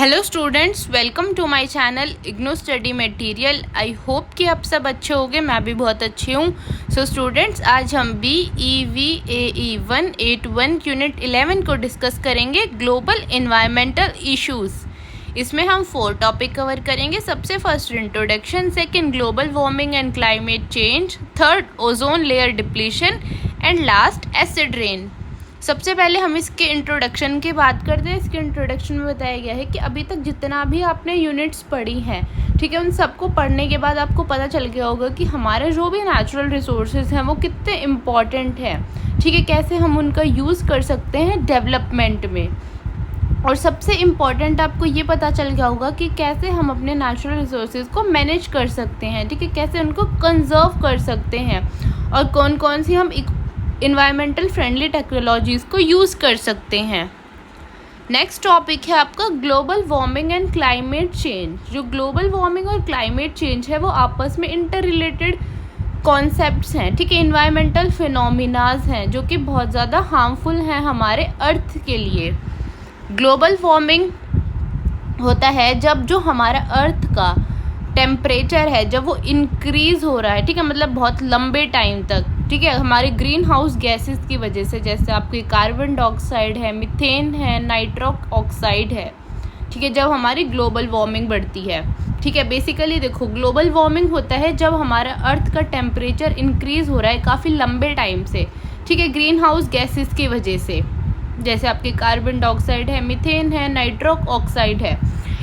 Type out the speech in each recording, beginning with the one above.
Hello students, welcome to my channel IGNOU study material. I hope कि आप सब अच्छे होंगे। मैं भी बहुत अच्छी हूँ। सो स्टूडेंट्स, आज हम BEVAE 181 यूनिट 11 को डिस्कस करेंगे, ग्लोबल इन्वायरमेंटल इश्यूज़। इसमें हम 4 टॉपिक कवर करेंगे। सबसे first introduction, second global warming and climate change, third ozone layer depletion and last acid rain. सबसे पहले हम इसके इंट्रोडक्शन की बात करते हैं। इसके इंट्रोडक्शन में बताया गया है कि अभी तक जितना भी आपने यूनिट्स पढ़ी हैं, ठीक है, उन सबको पढ़ने के बाद आपको पता चल गया होगा कि हमारे जो भी नेचुरल रिसोर्सेज हैं वो कितने इम्पॉर्टेंट हैं, ठीक है, कैसे हम उनका यूज़ कर सकते हैं डेवलपमेंट में। और सबसे इम्पॉर्टेंट आपको ये पता चल गया होगा कि कैसे हम अपने नेचुरल रिसोर्सेज को मैनेज कर सकते हैं, ठीक है, कैसे उनको कंजर्व कर सकते हैं और कौन कौन सी हम इन्वायरमेंटल फ्रेंडली टेक्नोलॉजीज़ को यूज़ कर सकते हैं। नेक्स्ट टॉपिक है आपका global warming and climate change. जो ग्लोबल वार्मिंग और क्लाइमेट चेंज है वो आपस में इंटर रिलेटेड कॉन्सेप्ट्स हैं, ठीक है, इन्वायरमेंटल फिनोमिनाज हैं जो कि बहुत ज़्यादा हार्मफुल हैं हमारे अर्थ के लिए। ग्लोबल वार्मिंग होता है जब जो हमारा अर्थ का टेम्परेचर है जब वो इंक्रीज़ हो रहा है, ठीक है, मतलब बहुत लंबे टाइम तक, ठीक है, हमारे ग्रीन हाउस गैसेस की वजह से, जैसे आपके कार्बन डाइऑक्साइड है, मीथेन है, नाइट्रस ऑक्साइड है, ठीक है, जब हमारी ग्लोबल वार्मिंग बढ़ती है, ठीक है। बेसिकली देखो, ग्लोबल वार्मिंग होता है जब हमारा अर्थ का टेम्परेचर इंक्रीज़ हो रहा है काफ़ी लंबे टाइम से, ठीक है, ग्रीन हाउस गैसेस की वजह से, जैसे आपके कार्बन डाइऑक्साइड है, मीथेन है, नाइट्रस ऑक्साइड है।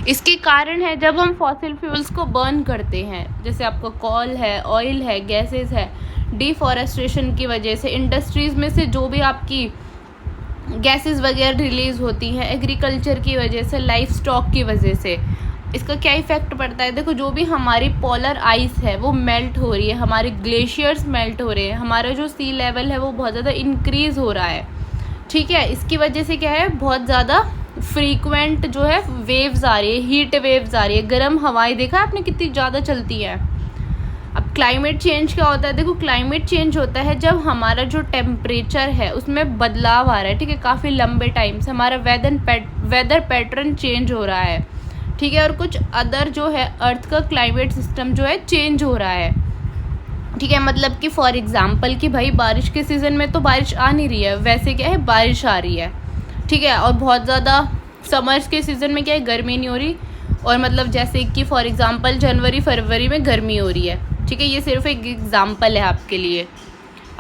इसके कारण है जब हम फॉसिल फ्यूल्स को बर्न करते हैं, जैसे आपका कॉल है, ऑयल है, गैसेस है, डिफॉरेस्टेशन की वजह से, इंडस्ट्रीज़ में से जो भी आपकी गैसेस वगैरह रिलीज़ होती हैं, एग्रीकल्चर की वजह से, लाइफ स्टॉक की वजह से, इसका क्या इफ़ेक्ट पड़ता है। देखो, जो भी हमारी पोलर आइस है वो मेल्ट हो रही है, हमारे ग्लेशियर्स मेल्ट हो रहे हैं, हमारा जो सी लेवल है वो बहुत ज़्यादा इंक्रीज़ हो रहा है, ठीक है। इसकी वजह से क्या है, बहुत ज़्यादा फ्रीक्वेंट जो है वेव्स आ रही है, हीट वेव्स आ रही है, गर्म हवाएं देखा आपने कितनी ज़्यादा चलती है। अब क्लाइमेट चेंज क्या होता है, देखो, क्लाइमेट चेंज होता है जब हमारा जो टेम्परेचर है उसमें बदलाव आ रहा है, ठीक है, काफ़ी लंबे टाइम से हमारा वेदर पैटर्न चेंज हो रहा है, ठीक है, और कुछ अदर जो है अर्थ का क्लाइमेट सिस्टम जो है चेंज हो रहा है, ठीक है। मतलब कि फॉर एग्जांपल कि भाई बारिश के सीज़न में तो बारिश आ नहीं रही है, वैसे क्या है बारिश आ रही है, ठीक है, और बहुत ज़्यादा समर्स के सीज़न में क्या है गर्मी नहीं हो रही, और मतलब जैसे कि फॉर एग्जांपल जनवरी फरवरी में गर्मी हो रही है, ठीक है। ये सिर्फ एक एग्जांपल है आपके लिए।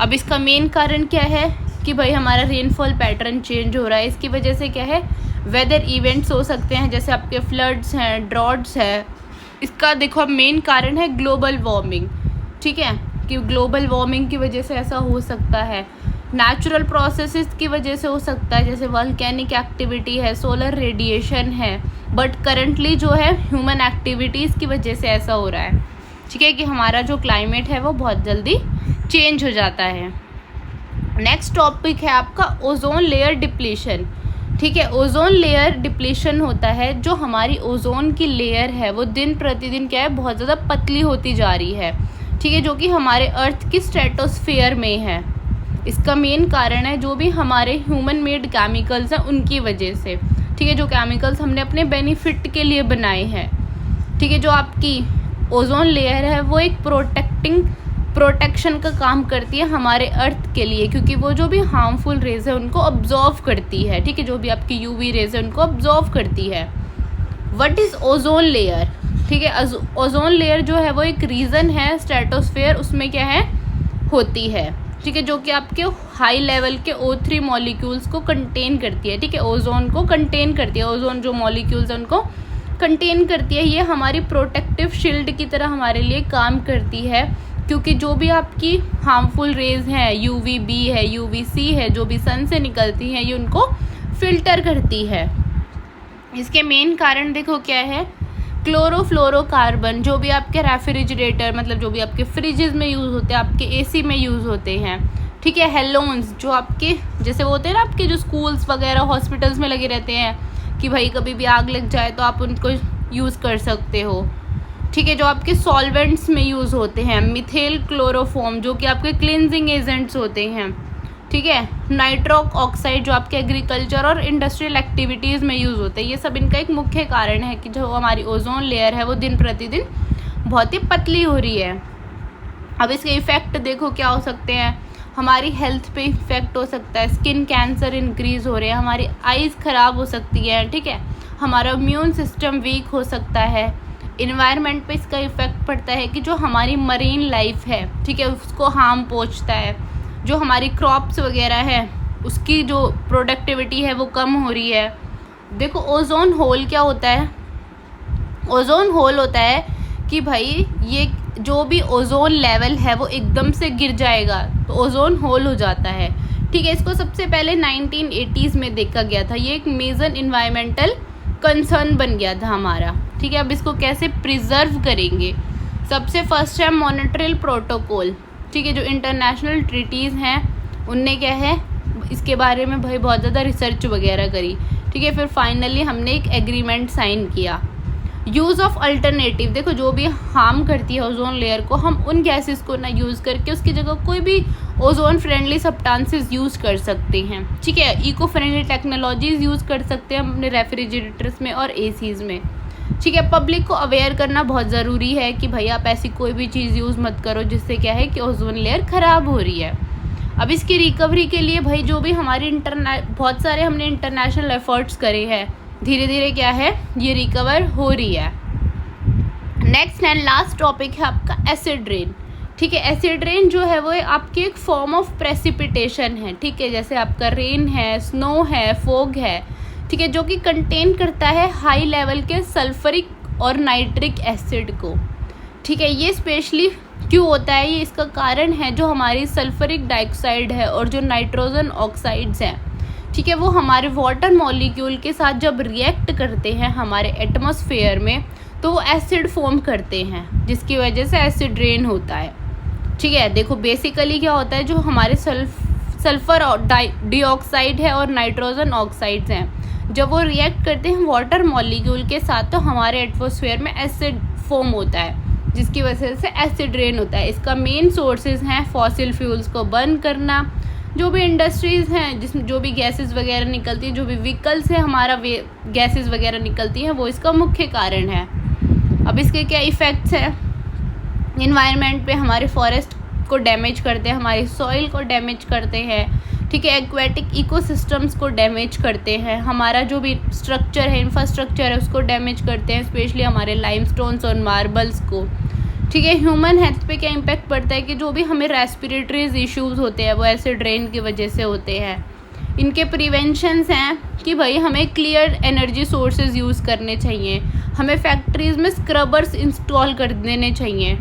अब इसका मेन कारण क्या है कि भाई हमारा रेनफॉल पैटर्न चेंज हो रहा है। इसकी वजह से क्या है, वेदर इवेंट्स हो सकते हैं, जैसे आपके फ्लड्स हैं, ड्रॉट्स है। इसका देखो अब मेन कारण है ग्लोबल वार्मिंग, ठीक है, कि ग्लोबल वार्मिंग की वजह से ऐसा हो सकता है। नेचुरल प्रोसेसेस की वजह से हो सकता है, जैसे वॉल्केनिक एक्टिविटी है, सोलर रेडिएशन है, बट करंटली जो है ह्यूमन एक्टिविटीज़ की वजह से ऐसा हो रहा है, ठीक है, कि हमारा जो क्लाइमेट है वो बहुत जल्दी चेंज हो जाता है। नेक्स्ट टॉपिक है आपका ओजोन लेयर डिप्लीशन, ठीक है। ओजोन लेयर डिप्लीशन होता है जो हमारी ओजोन की लेयर है वो दिन प्रतिदिन क्या है बहुत ज़्यादा पतली होती जा रही है, ठीक है, जो कि हमारे अर्थ की स्ट्रेटोस्फेयर में है। इसका मेन कारण है जो भी हमारे ह्यूमन मेड केमिकल्स हैं उनकी वजह से, ठीक है, जो केमिकल्स हमने अपने बेनिफिट के लिए बनाए हैं, ठीक है। जो आपकी ओजोन लेयर है वो एक प्रोटेक्शन का काम करती है हमारे अर्थ के लिए, क्योंकि वो जो भी हार्मफुल रेज है उनको ऑब्जॉर्व करती है, ठीक है, जो भी आपकी यूवी रेज है उनको ऑब्जॉर्व करती है। व्हाट इज़ ओजोन लेयर, ठीक है। ओजोन लेयर जो है वो एक रीजन है स्ट्रेटोस्फेयर, उसमें क्या है होती है, ठीक है, जो कि आपके हाई लेवल के O3 मॉलिक्यूल्स को कंटेन करती है, ठीक है, ओजोन को कंटेन करती है, ओजोन जो मॉलिक्यूल्स हैं उनको कंटेन करती है। ये हमारी प्रोटेक्टिव शील्ड की तरह हमारे लिए काम करती है, क्योंकि जो भी आपकी हार्मफुल रेज हैं, UVB है, UVC है, जो भी सन से निकलती हैं, ये उनको फिल्टर करती है। इसके मेन कारण देखो क्या है, क्लोरोफ्लोरोकार्बन, जो भी आपके रेफ्रिजरेटर मतलब जो भी आपके फ्रिजेज में यूज़ होते हैं, आपके AC में यूज़ होते हैं, ठीक है, हेलोन्स, जो आपके जैसे वो होते हैं ना आपके जो स्कूल्स वगैरह हॉस्पिटल्स में लगे रहते हैं कि भाई कभी भी आग लग जाए तो आप उनको यूज़ कर सकते हो, ठीक है, जो आपके सॉल्वेंट्स में यूज़ होते हैं, मिथेल क्लोरोफॉर्म, जो कि आपके क्लिनजिंग एजेंट्स होते हैं, ठीक है। नाइट्रोक ऑक्साइड जो आपके एग्रीकल्चर और इंडस्ट्रियल एक्टिविटीज़ में यूज़ होते हैं, ये सब इनका एक मुख्य कारण है कि जो हमारी ओजोन लेयर है वो दिन प्रतिदिन बहुत ही पतली हो रही है। अब इसके इफ़ेक्ट देखो क्या हो सकते हैं, हमारी हेल्थ पे इफ़ेक्ट हो सकता है, स्किन कैंसर इंक्रीज़ हो रहे हैं, हमारी आइज़ ख़राब हो सकती है, ठीक है, हमारा इम्यून सिस्टम वीक हो सकता है। इन्वायरमेंट पे इसका इफ़ेक्ट पड़ता है कि जो हमारी मरीन लाइफ है, ठीक है, उसको हार्म पहुंचता है। जो हमारी क्रॉप्स वगैरह है उसकी जो प्रोडक्टिविटी है वो कम हो रही है। देखो ओजोन होल क्या होता है, ओजोन होल होता है कि भाई ये जो भी ओजोन लेवल है वो एकदम से गिर जाएगा तो ओजोन होल हो जाता है, ठीक है। इसको सबसे पहले 1980s में देखा गया था, ये एक मेजर इन्वायरमेंटल कंसर्न बन गया था हमारा, ठीक है। अब इसको कैसे प्रिजर्व करेंगे, सबसे फर्स्ट है मॉनिट्रियल प्रोटोकॉल, ठीक है। जो इंटरनेशनल ट्रीटीज़ हैं उनने क्या है इसके बारे में भाई बहुत ज़्यादा रिसर्च वगैरह करी, ठीक है। फिर फाइनली हमने एक एग्रीमेंट साइन किया। यूज़ ऑफ अल्टरनेटिव, देखो जो भी हार्म करती है ओजोन लेयर को, हम उन गैसेस को ना यूज़ करके उसकी जगह कोई भी ओजोन फ्रेंडली सब्सटेंसेस यूज़ कर सकते हैं, ठीक है। इको फ्रेंडली टेक्नोलॉजीज़ यूज़ कर सकते हैं अपने रेफ्रिजरेटर्स में और एसीज़ में, ठीक है। पब्लिक को अवेयर करना बहुत ज़रूरी है कि भाई आप ऐसी कोई भी चीज़ यूज़ मत करो जिससे क्या है कि ओजोन लेयर ख़राब हो रही है। अब इसकी रिकवरी के लिए भाई जो भी हमारी बहुत सारे हमने इंटरनेशनल एफर्ट्स करे हैं, धीरे धीरे क्या है ये रिकवर हो रही है। नेक्स्ट एंड लास्ट टॉपिक है आपका एसिड रेन, ठीक है। एसिड रेन जो है वो आपकी एक फॉर्म ऑफ प्रेसिपिटेशन है, ठीक है। जैसे आपका रेन है, स्नो है, फोग है, ठीक है, जो कि कंटेन करता है हाई लेवल के सल्फरिक और नाइट्रिक एसिड को, ठीक है। ये स्पेशली क्यों होता है, ये इसका कारण है जो हमारी सल्फरिक डाइऑक्साइड है और जो नाइट्रोजन ऑक्साइड्स हैं, ठीक है, वो हमारे वाटर मॉलिक्यूल के साथ जब रिएक्ट करते हैं हमारे एटमॉस्फेयर में तो वो एसिड फॉर्म करते हैं जिसकी वजह से एसिड रेन होता है, ठीक है। देखो बेसिकली क्या होता है, जो हमारे सल्फर डाइऑक्साइड है और नाइट्रोजन ऑक्साइड्स हैं जब वो रिएक्ट करते हैं वाटर मॉलिक्यूल के साथ तो हमारे एटमॉस्फेयर में एसिड फॉर्म होता है जिसकी वजह से एसिड रेन होता है। इसका मेन सोर्सेज हैं फॉसिल फ्यूल्स को बर्न करना, जो भी इंडस्ट्रीज़ हैं जिसमें जो भी गैसेस वगैरह निकलती हैं, जो भी व्हीकल से हमारा गैसेस वगैरह निकलती हैं, वो इसका मुख्य कारण है। अब इसके क्या इफ़ेक्ट्स हैं इन्वायरमेंट पे, हमारे फॉरेस्ट को डैमेज करते हैं, हमारी सॉइल को डैमेज करते हैं, ठीक है, एक्वेटिक इकोसिस्टम्स को डैमेज करते हैं, हमारा जो भी स्ट्रक्चर है, इंफ्रास्ट्रक्चर है उसको डैमेज करते हैं, स्पेशली हमारे लाइमस्टोन्स और मार्बल्स को, ठीक है। ह्यूमन हेल्थ पे क्या इम्पैक्ट पड़ता है कि जो भी हमें रेस्पिरेटरीज इश्यूज़ होते हैं वो एसिड रेन की वजह से होते हैं। इनके प्रिवेंशंस हैं कि भाई हमें क्लियर एनर्जी सोर्सेज यूज़ करने चाहिए, हमें फैक्ट्रीज़ में स्क्रबर्स इंस्टॉल कर देने चाहिए,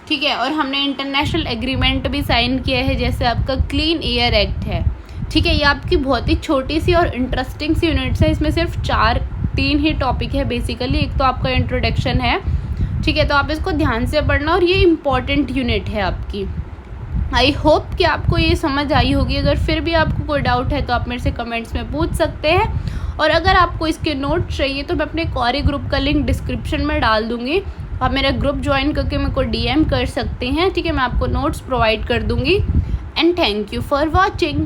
ठीक है। और हमने इंटरनेशनल एग्रीमेंट भी साइन किया है जैसे आपका क्लीन एयर एक्ट है, ठीक है। ये आपकी बहुत ही छोटी सी और इंटरेस्टिंग सी यूनिट्स है, इसमें सिर्फ 3 ही टॉपिक है बेसिकली। एक तो आपका इंट्रोडक्शन है, ठीक है, तो आप इसको ध्यान से पढ़ना और ये इम्पॉर्टेंट यूनिट है आपकी। आई होप कि आपको ये समझ आई होगी। अगर फिर भी आपको कोई डाउट है तो आप मेरे से कमेंट्स में पूछ सकते हैं और अगर आपको इसके नोट्स चाहिए तो मैं अपने क्वारी ग्रुप का लिंक डिस्क्रिप्शन में डाल दूँगी, आप मेरा ग्रुप ज्वाइन करके मेरे को DM कर सकते हैं, ठीक है। मैं आपको नोट्स प्रोवाइड कर दूँगी and thank you for watching.